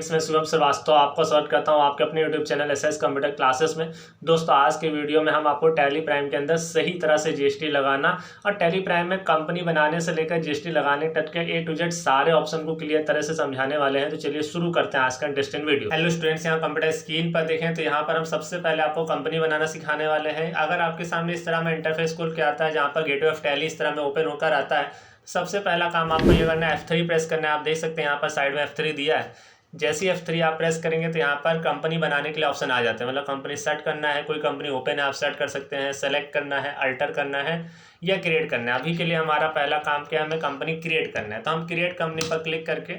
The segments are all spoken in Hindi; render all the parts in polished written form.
फ्रेंड्स, मैं शिवम श्रीवास्तव आपका स्वागत करता हूं आपके अपने YouTube channel SS computer classes में। दोस्तों, आज के वीडियो में हम आपको टैली प्राइम के अंदर सही तरह से जीएसटी लगाना और टैली प्राइम में कंपनी बनाने से लेकर जीएसटी लगाने तक के ए टू जेड सारे ऑप्शन को क्लियर तरह से समझाने वाले हैं। तो चलिए शुरू करते हैं आज का इंटरेस्टिंग वीडियो। हेलो स्टूडेंट्स, यहाँ कंप्यूटर स्क्रीन पर देखें तो यहाँ पर हम सबसे पहले आपको कंपनी बनाना सिखाने वाले हैं। अगर आपके सामने इस तरह में इंटरफेस खुल के आता है जहाँ पर गेटवे ऑफ टैली इस तरह में ओपन होकर आता है, सबसे पहला काम आपको ये करना है F3 प्रेस करना है। आप देख सकते हैं यहाँ पर साइड में F3 दिया है। जैसे ही F3 आप प्रेस करेंगे तो यहाँ पर कंपनी बनाने के लिए ऑप्शन आ जाते हैं। मतलब कंपनी सेट करना है, कोई कंपनी ओपन है आप सेट कर सकते हैं, सेलेक्ट करना है, अल्टर करना है या क्रिएट करना है। अभी के लिए हमारा पहला काम क्या है, हमें कंपनी क्रिएट करना है। तो हम क्रिएट कंपनी पर क्लिक करके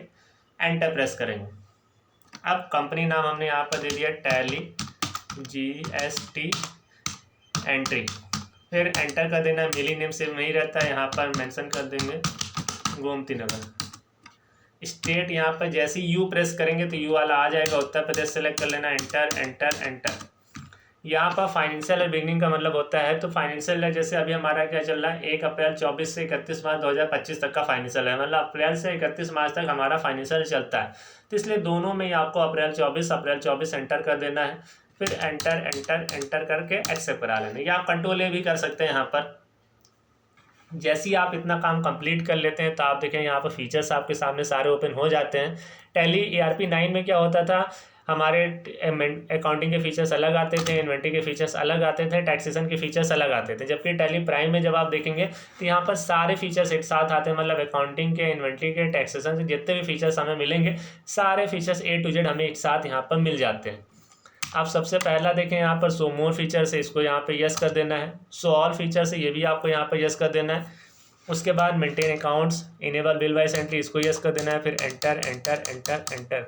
एंटर प्रेस करेंगे। अब कंपनी नाम हमने यहाँ पर दे दिया टैली GST एंट्री, फिर एंटर कर देना। मिली नेम से वही रहता है, यहाँ पर मेंशन कर देंगे गोमती नगर। स्टेट यहाँ पर जैसे ही यू प्रेस करेंगे तो यू वाला आ जाएगा, उत्तर प्रदेश सेलेक्ट कर लेना। Enter enter enter. यहाँ पर फाइनेंशियल ईयर बिगनिंग का मतलब होता है, तो फाइनेंशियल ईयर जैसे अभी हमारा क्या चल रहा है 1 अप्रैल 24 से 31 मार्च 2025 तक का फाइनेंशियल है। मतलब अप्रैल से 31 मार्च तक हमारा फाइनेंशियल चलता है, तो इसलिए दोनों में ही आपको अप्रैल 24 एंटर कर देना है। फिर एंटर एंटर एंटर करके एक्सेप्ट करा लेना, या आप कंट्रोल ए भी कर सकते हैं। यहाँ पर जैसे ही आप इतना काम कंप्लीट कर लेते हैं तो आप देखें यहाँ पर फीचर्स आपके सामने सारे ओपन हो जाते हैं। टैली ERP 9 में क्या होता था, हमारे अकाउंटिंग के फीचर्स अलग आते थे, इन्वेंट्री के फीचर्स अलग आते थे, टैक्सेशन के फीचर्स अलग आते थे। जबकि टैली प्राइम में जब आप देखेंगे तो यहाँ पर सारे फीचर्स एक साथ आते हैं। मतलब अकाउंटिंग के, इन्वेंट्री के, टैक्सेशन के जितने भी फीचर्स हमें मिलेंगे, सारे फीचर्स A to Z हमें एक साथ यहाँ पर मिल जाते हैं। आप सबसे पहला देखें यहाँ पर शो मोर फीचर्स है, इसको यहाँ पे यस कर देना है। शो ऑल फीचर्स है, ये भी आपको यहाँ पर यस कर देना है। उसके बाद maintain accounts, enable bill wise entry, इसको यस कर देना है। फिर एंटर एंटर एंटर एंटर।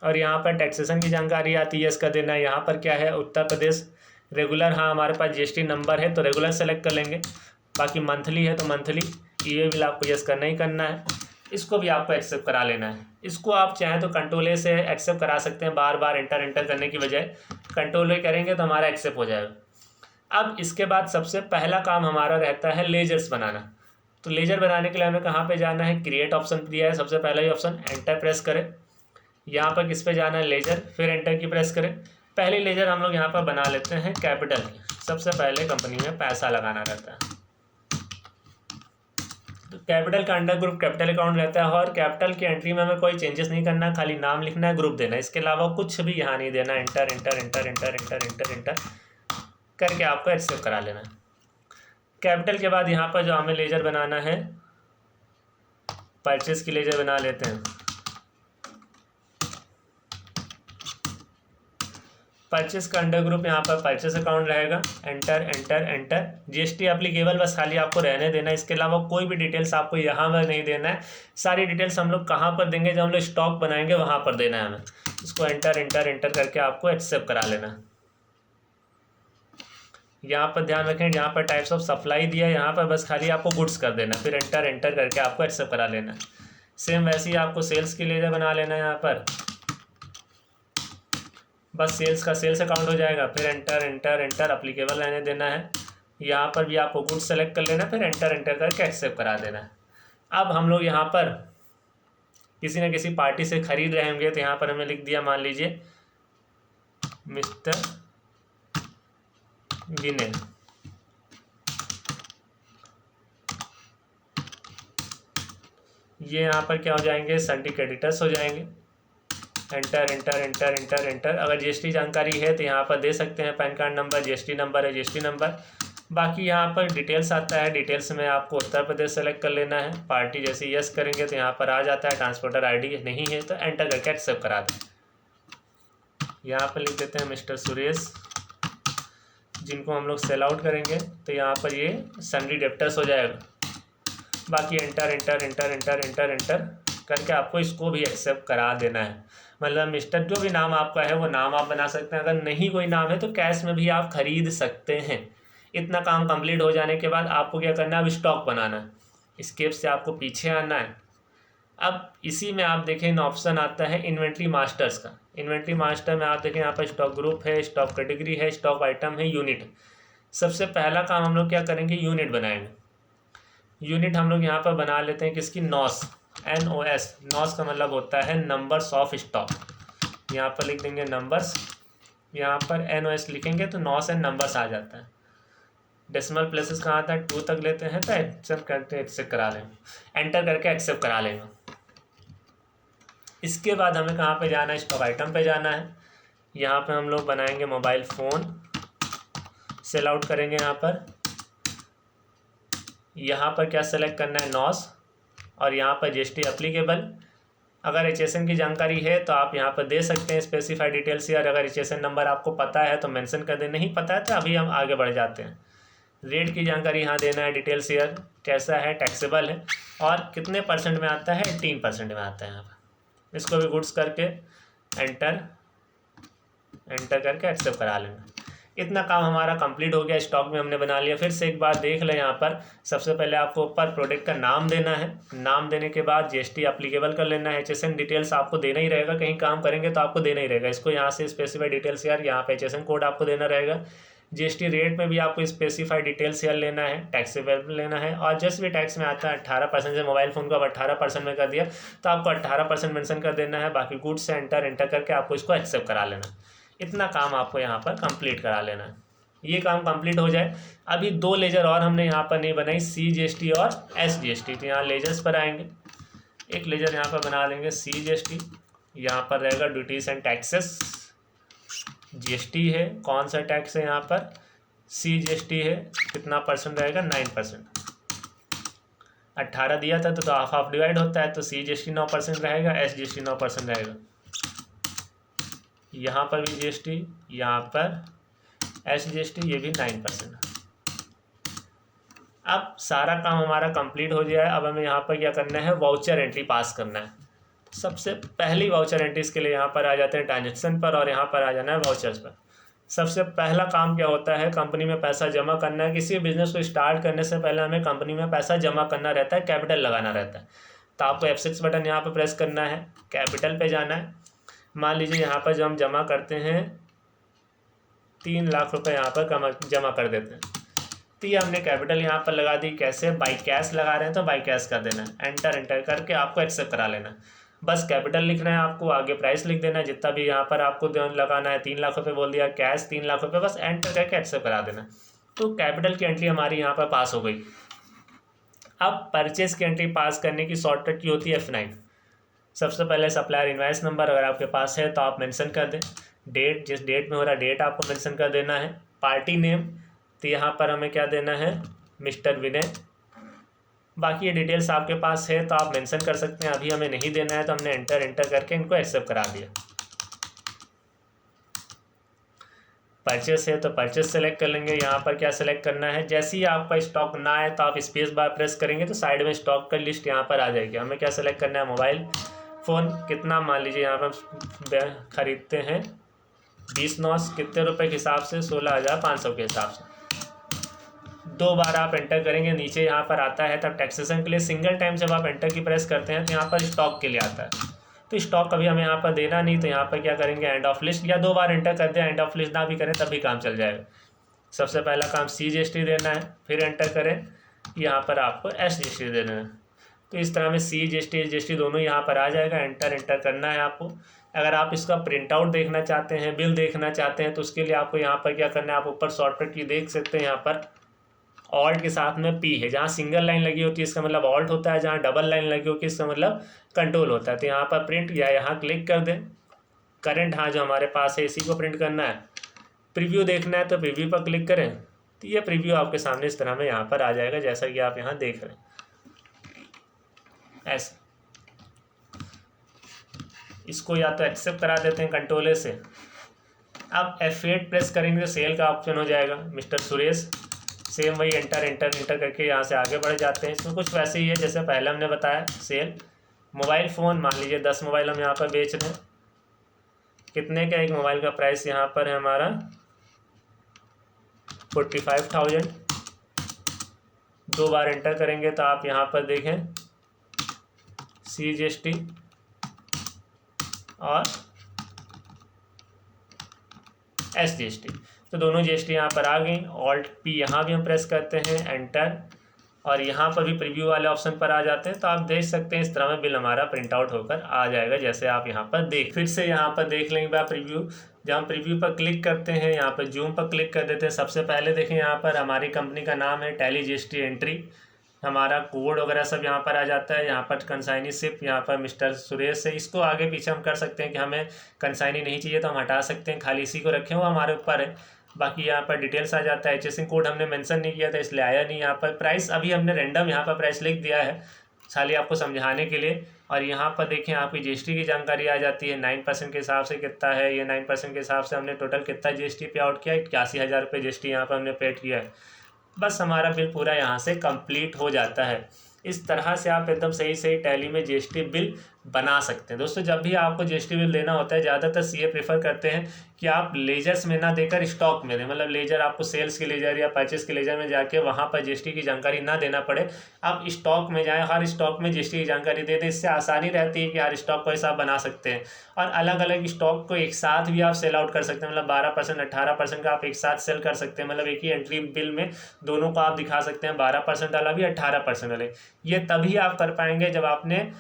और यहाँ पर टैक्सेशन की जानकारी आती है, यस कर देना है। यहाँ पर क्या है, उत्तर प्रदेश रेगुलर, हाँ हमारे पास GST नंबर है तो रेगुलर सेलेक्ट कर लेंगे। बाकी मंथली है तो मंथली, ये बिल आपको यस करना ही करना है। इसको भी आपको एक्सेप्ट करा लेना है। इसको आप चाहें तो कंट्रोल ए से एक्सेप्ट करा सकते हैं, बार बार एंटर एंटर करने की बजाय कंट्रोल ए करेंगे तो हमारा एक्सेप्ट हो जाएगा। अब इसके बाद सबसे पहला काम हमारा रहता है लेजर्स बनाना। तो लेजर बनाने के लिए हमें कहाँ पे जाना है, क्रिएट ऑप्शन दिया है सबसे पहला ही ऑप्शन, एंटर प्रेस करें। यहाँ पर किस पे जाना है, लेजर, फिर एंटर की प्रेस करें। पहली लेजर हम लोग यहाँ पर बना लेते हैं कैपिटल की। सबसे पहले कंपनी में पैसा लगाना रहता है, तो कैपिटल का अंडर ग्रुप कैपिटल अकाउंट रहता है। और कैपिटल की एंट्री में हमें कोई चेंजेस नहीं करना, खाली नाम लिखना है, ग्रुप देना है, इसके अलावा कुछ भी यहाँ नहीं देना। Enter enter enter enter enter enter enter करके आपको एक्सेप्ट करा लेना है। कैपिटल के बाद यहाँ पर जो हमें लेजर बनाना है, परचेस की लेजर बना लेते हैं। परचेस का अंडर ग्रुप यहाँ पर परचेस अकाउंट रहेगा। Enter enter enter. GST applicable बस खाली आपको रहने देना है, इसके अलावा कोई भी डिटेल्स आपको यहाँ पर नहीं देना है। सारी डिटेल्स हम लोग कहाँ पर देंगे, जब हम लोग स्टॉक बनाएंगे वहाँ पर देना है हमें। इसको एंटर एंटर एंटर करके आपको एक्सेप्ट करा लेना है। यहाँ पर ध्यान रखें, यहाँ पर टाइप्स ऑफ सप्लाई दिया है, यहाँ पर बस खाली आपको गुड्स कर देना, फिर एंटर एंटर करके आपको एक्सेप्ट करा लेना है। सेम वैसे ही आपको सेल्स की लेजर बना लेना है। यहाँ पर बस सेल्स का सेल्स अकाउंट हो जाएगा, फिर एंटर एंटर एंटर अप्लीकेबल रहने देना है। यहाँ पर भी आपको गुड्स सेलेक्ट कर लेना, फिर एंटर एंटर करके एक्सेप्ट करा देना है। अब हम लोग यहाँ पर किसी न किसी पार्टी से खरीद रहे होंगे, तो यहाँ पर हमें लिख दिया, मान लीजिए मिस्टर विनय। ये यहाँ पर क्या हो जाएंगे, संडे क्रेडिटर्स हो जाएंगे। Enter enter enter enter enter. अगर GST जानकारी है तो यहाँ पर दे सकते हैं, pan card number, GST number है, GST नंबर। बाकी यहाँ पर डिटेल्स आता है, डिटेल्स में आपको उत्तर प्रदेश सेलेक्ट कर लेना है। पार्टी जैसे यस करेंगे तो यहाँ पर आ जाता है। ट्रांसपोर्टर ID नहीं है तो एंटर करके एक्सेप्ट करा दें। यहाँ पर लिख देते हैं मिस्टर सुरेश, जिनको हम लोग सेल आउट करेंगे तो यहाँ पर ये सन्डी डेप्टर्स हो जाएगा। बाकी enter enter enter enter enter enter करके आपको इसको भी एक्सेप्ट करा देना है। मतलब मिस्टर जो भी नाम आपका है वो नाम आप बना सकते हैं। अगर नहीं कोई नाम है तो कैश में भी आप खरीद सकते हैं। इतना काम कंप्लीट हो जाने के बाद आपको क्या करना है, अब स्टॉक बनाना है। स्केप से आपको पीछे आना है। अब इसी में आप देखें ऑप्शन आता है इन्वेंट्री मास्टर्स का। इन्वेंट्री मास्टर में आप देखें यहाँ पर स्टॉक ग्रुप है, स्टॉक कैटेगरी है, स्टॉक आइटम है, यूनिट। सबसे पहला काम हम लोग क्या करेंगे, यूनिट बनाएंगे। यूनिट हम लोग यहाँ पर बना लेते हैं किसकी, नॉस। NOS, नॉस का मतलब होता है नंबर्स ऑफ स्टॉक। यहाँ पर लिख देंगे नंबर्स, यहाँ पर NOS लिखेंगे तो नॉस एंड नंबर्स आ जाता है। डेसिमल प्लेसेस कहाँ आता है, 2 तक लेते हैं तो एक्सेप्ट करते एक्सेप्ट करा लेंगे, एंटर करके एक्सेप्ट करा लेंगे। इसके बाद हमें कहाँ पे जाना है, स्टॉक आइटम पे जाना है। यहाँ पे हम लोग बनाएंगे मोबाइल फ़ोन, सेल आउट करेंगे यहाँ पर क्या सेलेक्ट करना है, नॉस, और यहाँ पर GST एप्लीकेबल। अगर HSN की जानकारी है तो आप यहाँ पर दे सकते हैं स्पेसिफाई डिटेल्स, या अगर HSN नंबर आपको पता है तो मेंशन कर दें, नहीं पता है तो अभी हम आगे बढ़ जाते हैं। रेट की जानकारी यहाँ देना है, डिटेल्स ईयर कैसा है, टैक्सेबल है, और कितने परसेंट में आता है, 18% में आता है यहाँ पर। इसको भी गुड्स करके एंटर करके एक्सेप्ट करा लेंगे। इतना काम हमारा कंप्लीट हो गया, स्टॉक में हमने बना लिया। फिर से एक बार देख लें, यहाँ पर सबसे पहले आपको ऊपर प्रोडक्ट का नाम देना है, नाम देने के बाद GST एप्लीकेबल कर लेना है। HSN डिटेल्स आपको देना ही रहेगा, कहीं काम करेंगे तो आपको देना ही रहेगा। इसको यहाँ से स्पेसिफाई डिटेल्स यार, यहाँ पे HSN कोड आपको देना रहेगा। GST रेट में भी आपको स्पेसिफाई डिटेल्स यार लेना है, टैक्सेबल लेना है, और जस्ट भी टैक्स में आता है 18% से मोबाइल फ़ोन को अब 18% में कर दिया तो आपको 18% मेंशन कर देना है। बाकी गुड्स से एंटर करके आपको इसको एक्सेप्ट करा लेना। इतना काम आपको यहाँ पर कंप्लीट करा लेना है। ये काम कंप्लीट हो जाए, अभी 2 लेजर और हमने यहाँ पर नहीं बनाई, CGST और SGST। तो यहाँ लेजर्स पर आएंगे, एक लेजर यहाँ पर बना लेंगे CGST। यहाँ पर रहेगा ड्यूटीज एंड टैक्सेस, GST है, कौन सा टैक्स है यहाँ पर, CGST है, कितना परसेंट रहेगा, 9%। 18 दिया था तो हाफ हाफ डिवाइड होता है, तो CGST 9% रहेगा, SGST 9% रहेगा। यहाँ पर भी GST, यहाँ पर SGST, ये भी 9%। अब सारा काम हमारा कंप्लीट हो गया है। अब हमें यहाँ पर क्या करना है, वाउचर एंट्री पास करना है। सबसे पहली वाउचर एंट्रीज के लिए यहाँ पर आ जाते हैं ट्रांजेक्शन पर, और यहाँ पर आ जाना है वाउचर्स पर। सबसे पहला काम क्या होता है, कंपनी में पैसा जमा करना है। किसी बिजनेस को स्टार्ट करने से पहले हमें कंपनी में पैसा जमा करना रहता है, कैपिटल लगाना रहता है। तो आपको F6 बटन यहाँ पर प्रेस करना है, कैपिटल पे जाना है। मान लीजिए यहाँ पर जो हम जमा करते हैं 3 लाख रुपए यहाँ पर जमा कर देते हैं, तो ये हमने कैपिटल यहाँ पर लगा दी। कैसे, बाई कैश लगा रहे हैं तो बाई कैश कर देना है, एंटर करके आपको एक्सेप्ट करा लेना। बस कैपिटल लिखना है आपको, आगे प्राइस लिख देना है जितना भी यहाँ पर आपको लगाना है। 3 लाख रुपए बोल दिया, कैश 3 लाख रुपए, बस एंटर करके एक्सेप्ट करा देना। तो कैपिटल की एंट्री हमारी यहाँ पर पास हो गई। अब परचेज की एंट्री पास करने की शॉर्टकट की होती है F9। सबसे पहले सप्लायर इनवॉइस नंबर अगर आपके पास है तो आप मेंशन कर दें, डेट, जिस डेट में हो रहा है डेट आपको मेंशन कर देना है। पार्टी नेम, तो यहाँ पर हमें क्या देना है, मिस्टर विनय। बाकी ये डिटेल्स आपके पास है तो आप मेंशन कर सकते हैं, अभी हमें नहीं देना है तो हमने एंटर करके इनको एक्सेप्ट करा दिया। परचेस है तो परचेस सेलेक्ट कर लेंगे। यहाँ पर क्या सेलेक्ट करना है, जैसे ही आपका स्टॉक ना आए तो आप स्पेस बार प्रेस करेंगे तो साइड में स्टॉक का लिस्ट यहाँ पर आ जाएगी। हमें क्या सेलेक्ट करना है, मोबाइल फ़ोन, कितना, मान लीजिए यहाँ पर ख़रीदते हैं 20 नॉस, कितने रुपए के हिसाब से, 16,500 के हिसाब से। 2 बार आप एंटर करेंगे, नीचे यहाँ पर आता है तब टैक्सेशन के लिए। सिंगल टाइम जब आप एंटर की प्रेस करते हैं तो यहाँ पर स्टॉक के लिए आता है, तो स्टॉक कभी हमें यहाँ पर देना नहीं, तो यहाँ पर क्या करेंगे, एंड ऑफ लिस्ट, या 2 बार एंटर कर दें, एंड ऑफ लिस्ट ना भी करें तब भी काम चल जाएगा। सबसे पहला काम CGST देना है, फिर एंटर करें, यहाँ पर आपको SGST देना है। तो इस तरह में CGST SGST दोनों यहाँ पर आ जाएगा, एंटर करना है आपको। अगर आप इसका प्रिंट आउट देखना चाहते हैं, बिल देखना चाहते हैं, तो उसके लिए आपको यहाँ पर क्या करना है, आप ऊपर शॉर्टकट की देख सकते हैं, यहाँ पर ऑल्ट के साथ में P है। जहाँ सिंगल लाइन लगी होती है इसका मतलब ऑल्ट होता है, जहाँ डबल लाइन लगी होती है इसका मतलब कंट्रोल होता है। तो यहाँ पर प्रिंट, या यहाँ क्लिक कर दें, करंट हाँ जो हमारे पास है इसी को प्रिंट करना है। प्रीव्यू देखना है तो प्रीव्यू पर क्लिक करें, तो ये प्रीव्यू आपके सामने इस तरह में यहाँ पर आ जाएगा, जैसा कि आप यहाँ देख रहे हैं ऐसे। इसको या तो एक्सेप्ट करा देते हैं कंट्रोल A से। अब F8 प्रेस करेंगे तो सेल का ऑप्शन हो जाएगा, मिस्टर सुरेश। सेम वही एंटर करके यहाँ से आगे बढ़ जाते हैं। इसमें कुछ वैसे ही है जैसे पहले हमने बताया, सेल मोबाइल फ़ोन, मान लीजिए 10 मोबाइल हम यहाँ पर बेच रहे हैं। कितने का एक मोबाइल का प्राइस यहाँ पर है हमारा 45,000। 2 बार एंटर करेंगे तो आप यहाँ पर देखें CGST और SGST, तो दोनों GST यहाँ पर आ गई। ऑल्ट P यहाँ भी हम प्रेस करते हैं, एंटर और यहाँ पर भी प्रीव्यू वाले ऑप्शन पर आ जाते हैं तो आप देख सकते हैं इस तरह में बिल हमारा प्रिंट आउट होकर आ जाएगा, जैसे आप यहाँ पर देख। फिर से यहाँ पर देख लेंगे बात प्रीव्यू। जब हम प्रीव्यू पर क्लिक करते हैं, यहाँ पर जूम पर क्लिक कर देते हैं, सबसे पहले देखें यहाँ पर हमारी कंपनी का नाम है टैली जीएसटी एंट्री, हमारा कोड वगैरह सब यहाँ पर आ जाता है। यहाँ पर कंसाइनीशिप यहाँ पर मिस्टर सुरेश है, इसको आगे पीछे हम कर सकते हैं कि हमें कंसाइनी नहीं चाहिए तो हम हटा सकते हैं, खाली इसी को रखें, वो हमारे ऊपर है। बाकी यहाँ पर डिटेल्स आ जाता है। HSN कोड हमने मेंशन नहीं किया था इसलिए आया नहीं। यहाँ पर प्राइस अभी हमने रैंडम यहाँ पर प्राइस लिख दिया है खाली आपको समझाने के लिए। और यहाँ पर देखें आपकी जीएसटी की जानकारी आ जाती है, 9% के हिसाब से कितना है, ये 9% के हिसाब से हमने टोटल कितना जीएसटी पे आउट किया, 81,000 रुपये जीएसटी यहाँ पर हमने पेड किया है। बस हमारा बिल पूरा यहाँ से कंप्लीट हो जाता है। इस तरह से आप एकदम सही सही टैली में जीएसटी बिल बना सकते हैं। दोस्तों जब भी आपको जीएसटी बिल देना होता है, ज़्यादातर सीए प्रेफर करते हैं कि आप लेजर्स में ना देकर स्टॉक में दें, मतलब लेजर आपको सेल्स के लेजर या परचेस के लेजर में जाके वहाँ पर जीएसटी की जानकारी ना देना पड़े, आप स्टॉक में जाएँ, हर स्टॉक में जीएसटी की जानकारी दे दें। इससे आसानी रहती है कि हर स्टॉक को ऐसा बना सकते हैं और अलग अलग स्टॉक को एक साथ भी आप सेल आउट कर सकते हैं, मतलब 12% 18% का आप एक साथ सेल कर सकते हैं, मतलब एक ही एंट्री बिल में दोनों को आप दिखा सकते हैं, 12% वाला भी 18% वाले। ये तभी आप कर पाएंगे जब आपने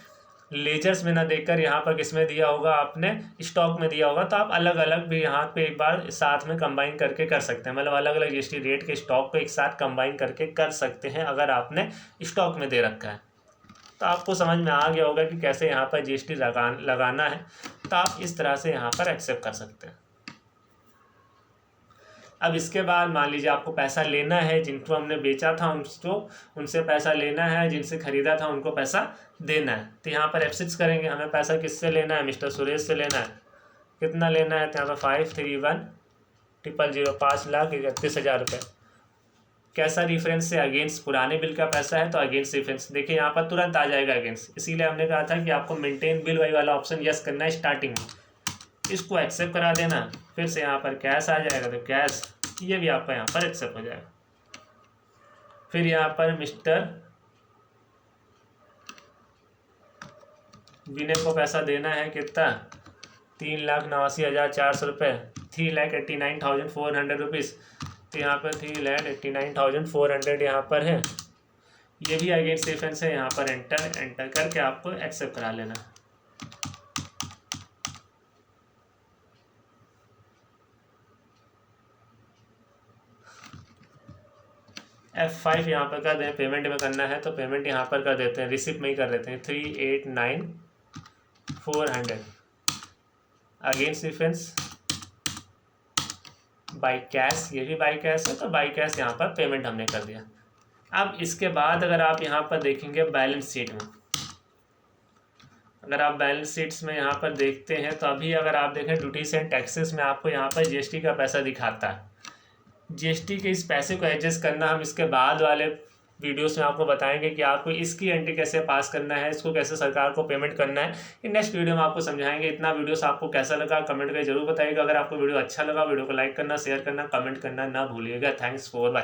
लेजर्स में ना देकर यहाँ पर किस में दिया होगा, आपने स्टॉक में दिया होगा, तो आप अलग अलग भी यहाँ पे एक बार साथ में कंबाइन करके कर सकते हैं, मतलब अलग अलग जीएसटी रेट के स्टॉक को एक साथ कंबाइन करके कर सकते हैं अगर आपने स्टॉक में दे रखा है। तो आपको समझ में आ गया होगा कि कैसे यहाँ पर जीएसटी लगाना है, तो आप इस तरह से यहाँ पर एक्सेप्ट कर सकते हैं। अब इसके बाद मान लीजिए आपको पैसा लेना है, जिनको हमने बेचा था उनसे पैसा लेना है, जिनसे ख़रीदा था उनको पैसा देना है, तो यहाँ पर F6 करेंगे। हमें पैसा किससे लेना है, मिस्टर सुरेश से लेना है। कितना लेना है, तो यहाँ पर 531,000 5,31,000 रुपये। कैसा रिफरेंस से, अगेंस्ट पुराने बिल का पैसा है तो अगेंस्ट रिफरेंस, देखिए यहाँ पर तुरंत आ जाएगा अगेंस्ट। इसीलिए हमने कहा था कि आपको मेंटेन बिल वही वाला ऑप्शन यस करना है स्टार्टिंग में, इसको एक्सेप्ट करा देना। फिर से यहाँ पर कैश आ जाएगा तो कैश, ये भी आपका यहाँ पर एक्सेप्ट हो जाएगा। फिर यहाँ पर मिस्टर विनय को पैसा देना है कितना, 3,89,400 रुपये, 3,89,400 रुपीज़, तो यहाँ पर 3,89,400 यहाँ पर है। ये भी अगेंस्ट रेफरेंस है, यहाँ पर एंटर करके आपको एक्सेप्ट करा लेना। F5 यहाँ पर कर दें, पेमेंट में करना है तो पेमेंट यहाँ पर कर देते हैं, रिसिप्ट में ही कर देते हैं, 3,89,400 अगेंस्ट रेफरेंस बाई कैश, ये भी बाई कैश है तो बाई कैश यहाँ पर पेमेंट हमने कर दिया। अब इसके बाद अगर आप यहाँ पर देखेंगे बैलेंस शीट में, अगर आप बैलेंस शीट्स में यहाँ पर देखते हैं तो अभी अगर आप देखें ड्यूटीज एंड टैक्सेस में आपको यहाँ पर जीएसटी का पैसा दिखाता है। जीएसटी के इस पैसे को एडजस्ट करना हम इसके बाद वाले वीडियोस में आपको बताएंगे कि आपको इसकी एंट्री कैसे पास करना है, इसको कैसे सरकार को पेमेंट करना है, ये नेक्स्ट वीडियो में आपको समझाएंगे। इतना वीडियोस आपको कैसा लगा कमेंट करके जरूर बताइएगा। अगर आपको वीडियो अच्छा लगा वीडियो को लाइक करना, शेयर करना, कमेंट करना ना भूलिएगा। Thanks for watching.